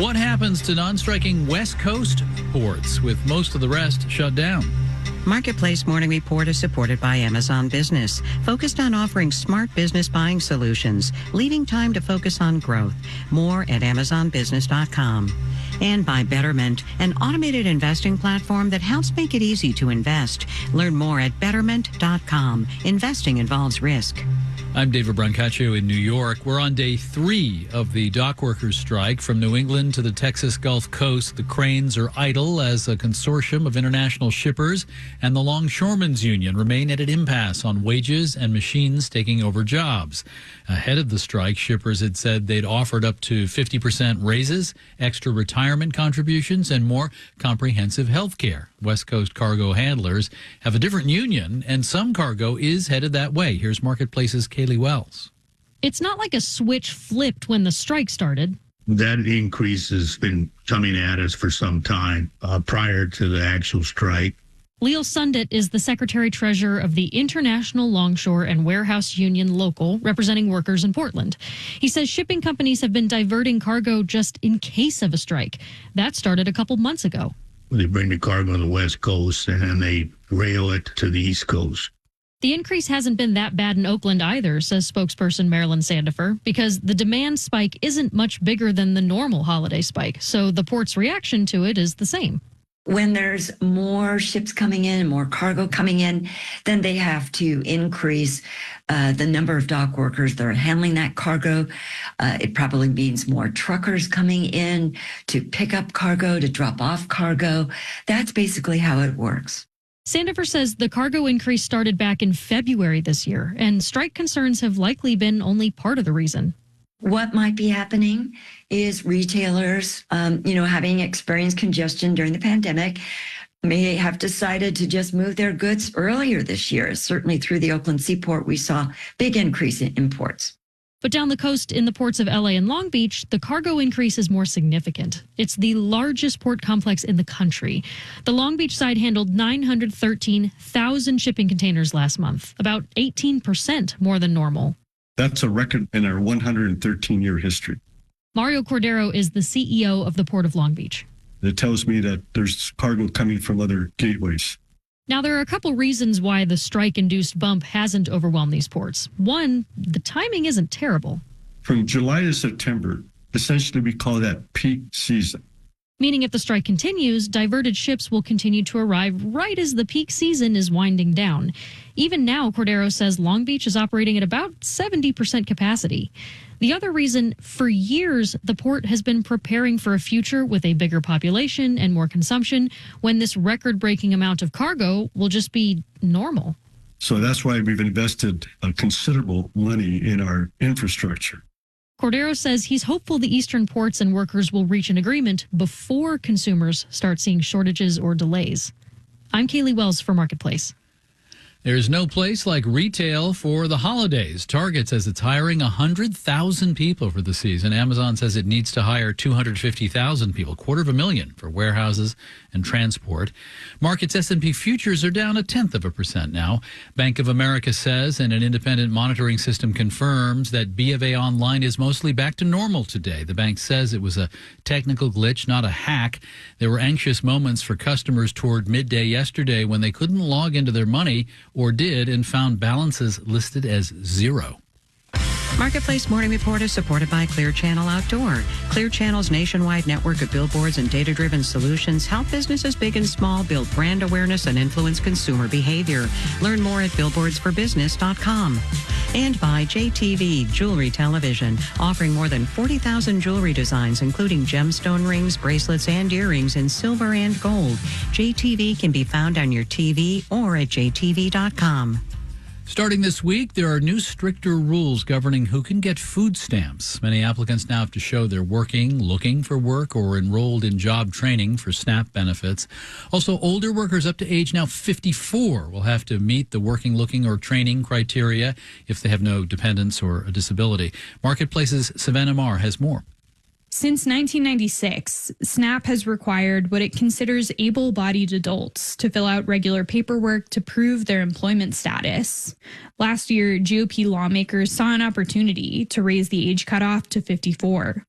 What happens to non-striking West Coast ports with most of the rest shut down? Marketplace Morning Report is supported by Amazon Business, focused on offering smart business buying solutions, leaving time to focus on growth. More at amazonbusiness.com. And by Betterment, an automated investing platform that helps make it easy to invest. Learn more at betterment.com. Investing involves risk. I'm David Brancaccio in New York. We're on day 3 of the dock workers' strike. From New England to the Texas Gulf Coast, the cranes are idle as a consortium of international shippers and the Longshoremen's Union remain at an impasse on wages and machines taking over jobs. Ahead of the strike, shippers had said they'd offered up to 50% raises, extra retirement contributions, and more comprehensive health care. West Coast cargo handlers have a different union, and some cargo is headed that way. Here's Marketplace's Kaylee Wells. It's not like a switch flipped when the strike started. That increase has been coming at us for some time prior to the actual strike. Leal Sundit is the secretary-treasurer of the International Longshore and Warehouse Union Local, representing workers in Portland. He says shipping companies have been diverting cargo just in case of a strike. That started a couple months ago. They bring the cargo on the West Coast and then they rail it to the East Coast. The increase hasn't been that bad in Oakland either, says spokesperson Marilyn Sandifer, because the demand spike isn't much bigger than the normal holiday spike, so the port's reaction to it is the same. When there's more ships coming in, more cargo coming in, then they have to increase the number of dock workers that are handling that cargo. It probably means more truckers coming in to pick up cargo, to drop off cargo. That's basically how it works. Sandifer says the cargo increase started back in February this year, and strike concerns have likely been only part of the reason. What might be happening is retailers, having experienced congestion during the pandemic, may have decided to just move their goods earlier this year. Certainly through the Oakland Seaport, we saw big increase in imports. But down the coast in the ports of LA and Long Beach, the cargo increase is more significant. It's the largest port complex in the country. The Long Beach side handled 913,000 shipping containers last month, about 18% more than normal. That's a record in our 113-year history. Mario Cordero is the CEO of the Port of Long Beach. It tells me that there's cargo coming from other gateways. Now, there are a couple reasons why the strike-induced bump hasn't overwhelmed these ports. One, the timing isn't terrible. From July to September, essentially we call that peak season. Meaning if the strike continues, diverted ships will continue to arrive right as the peak season is winding down. Even now, Cordero says Long Beach is operating at about 70% capacity. The other reason, for years, the port has been preparing for a future with a bigger population and more consumption when this record-breaking amount of cargo will just be normal. So that's why we've invested considerable money in our infrastructure. Cordero says he's hopeful the eastern ports and workers will reach an agreement before consumers start seeing shortages or delays. I'm Kaylee Wells for Marketplace. There's no place like retail for the holidays. Target says it's hiring 100,000 people for the season. Amazon says it needs to hire 250,000 people, 250,000 for warehouses and transport. Markets S&P futures are down 0.1% now. Bank of America says, and an independent monitoring system confirms that B of A Online is mostly back to normal today. The bank says it was a technical glitch, not a hack. There were anxious moments for customers toward midday yesterday when they couldn't log into their money or did and found balances listed as zero. Marketplace Morning Report is supported by Clear Channel Outdoor. Clear Channel's nationwide network of billboards and data-driven solutions help businesses big and small build brand awareness and influence consumer behavior. Learn more at billboardsforbusiness.com. And by JTV Jewelry Television, offering more than 40,000 jewelry designs, including gemstone rings, bracelets, and earrings in silver and gold. JTV can be found on your TV or at jtv.com. Starting this week, there are new stricter rules governing who can get food stamps. Many applicants now have to show they're working, looking for work, or enrolled in job training for SNAP benefits. Also, older workers up to age now 54 will have to meet the working, looking, or training criteria if they have no dependents or a disability. Marketplace's Savannah Marr has more. Since 1996, SNAP has required what it considers able-bodied adults to fill out regular paperwork to prove their employment status. Last year, GOP lawmakers saw an opportunity to raise the age cutoff to 54.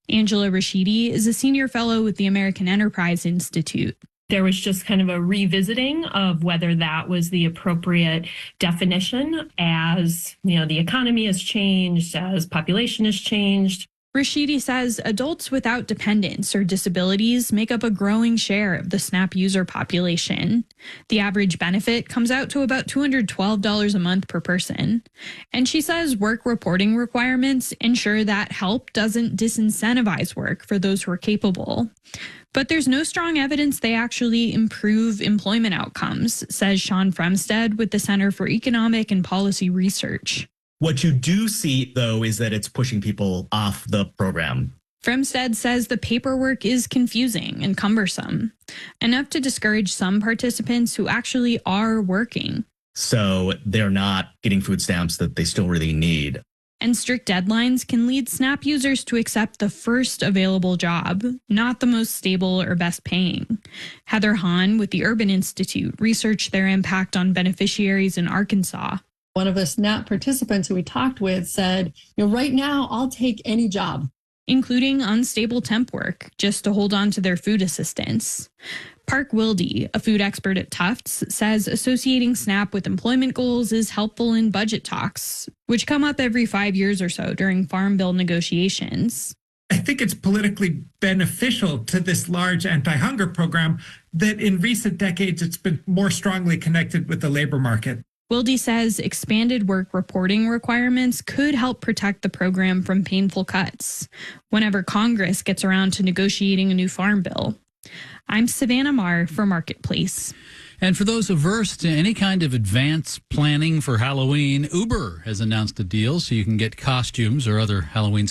Angela Rashidi is a senior fellow with the American Enterprise Institute. There was just kind of a revisiting of whether that was the appropriate definition as, the economy has changed, as population has changed. Rashidi says adults without dependents or disabilities make up a growing share of the SNAP user population. The average benefit comes out to about $212 a month per person. And she says work reporting requirements ensure that help doesn't disincentivize work for those who are capable. But there's no strong evidence they actually improve employment outcomes, says Sean Fremstead with the Center for Economic and Policy Research. What you do see, though, is that it's pushing people off the program. Fremstead says the paperwork is confusing and cumbersome, enough to discourage some participants who actually are working. So they're not getting food stamps that they still really need. And strict deadlines can lead SNAP users to accept the first available job, not the most stable or best paying. Heather Hahn with the Urban Institute researched their impact on beneficiaries in Arkansas. One of the SNAP participants who we talked with said, right now I'll take any job. Including unstable temp work, just to hold on to their food assistance. Park Wilde, a food expert at Tufts, says associating SNAP with employment goals is helpful in budget talks, which come up every 5 years or so during Farm Bill negotiations. I think it's politically beneficial to this large anti-hunger program that in recent decades it's been more strongly connected with the labor market. Wilde says expanded work reporting requirements could help protect the program from painful cuts whenever Congress gets around to negotiating a new farm bill. I'm Savannah Marr for Marketplace. And for those averse to any kind of advance planning for Halloween, Uber has announced a deal so you can get costumes or other Halloween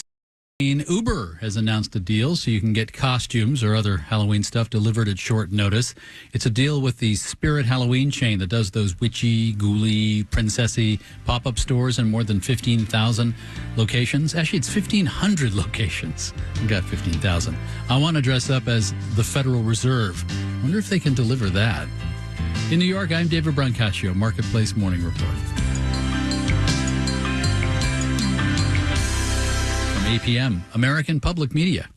stuff delivered at short notice. It's a deal with the Spirit Halloween chain that does those witchy, ghouly, princessy pop-up stores in more than 15,000 locations. Actually, it's 1,500 locations. I've got 15,000. I want to dress up as the Federal Reserve. I wonder if they can deliver that. In New York, I'm David Brancaccio, Marketplace Morning Report. 8 p.m. American Public Media.